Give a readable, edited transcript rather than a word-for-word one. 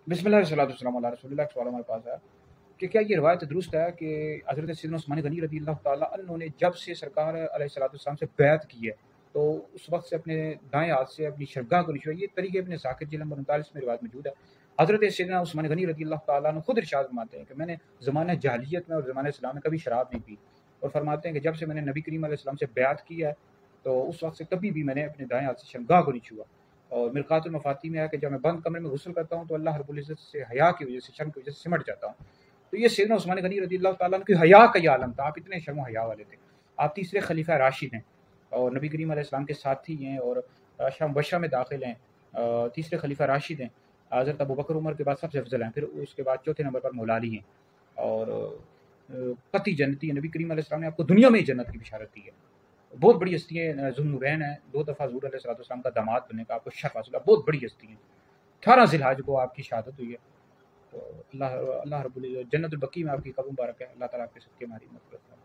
बिस्मिल्लाह वस्सलातु वस्सलामु अला रसूलिल्लाह। सवाल हमारे पास है कि क्या ये रवायत दुरुस्त है कि हज़रत सैयदना उस्मान गनी रज़ी अल्लाह ताला अन्हु ने जब से सरकार अलैहिस्सलातु वस्सलाम से बैत की है, तो उस वक़्त से अपने दाएँ हाथ से अपनी शरगाह को नहीं छुआ। ये तरीक़े इब्न साकिर जिल्द नंबर 39 में रिवायत मौजूद है। हज़रत सैयदना उस्मान गनी रज़ी अल्लाह ताला अन्हु खुद इरशाद फरमाते हैं कि मैंने ज़माने जाहिलियत में और ज़माने इस्लाम में कभी शराब नहीं पी, और फरमाते हैं कि जब से मैंने नबी करीम अलैहि सलाम से बैत की है, तो उस वक़्त से कभी भी मैंने अपने दाएँ हाथ से शरगाह को नहीं छुआ। और मिरकातुल मफाती में है कि जब मैं बंद कमरे में गुस्ल करता हूँ तो अल्लाह रब्बुल इज़्ज़त से हया की वजह से, शर्म की वजह से सिमट जाता हूँ। तो ये सैयदना उस्मान गनी रज़ी अल्लाह ताला अन्हु की हया का ये आलम था। आप इतने शर्म हया वाले थे। आप तीसरे खलीफा राशिद हैं और नबी करीम अलैहि सलाम के साथी हैं और शाम बशरा में दाखिल हैं। तीसरे खलीफा राशिद हैं। हज़रत अबू बकर उमर के बाद सबसे अफजल हैं। फिर उसके बाद चौथे नंबर पर मौला अली हैं और कतई जन्नती है। नबी करीम अलैहि सलाम ने आपको दुनिया में ही जन्नत की बिशारत दी है। बहुत बड़ी हस्ती है। ज़ुन्नुरैन है, 2 दफ़ा हुज़ूर अलैहिस्सलाम का दामाद बनने का आपको शर्फ़ हासिल है। बहुत बड़ी हस्ती है। 18 ज़िलहज को आपकी शहादत हुई है। तो अल्लाह अल्लाह रब्बुल इज़्ज़त जन्नतुल बकी में आपकी कब्र मुबारक है। अल्लाह ताला आपके सबके हमारी मग़फ़िरत फरमाए।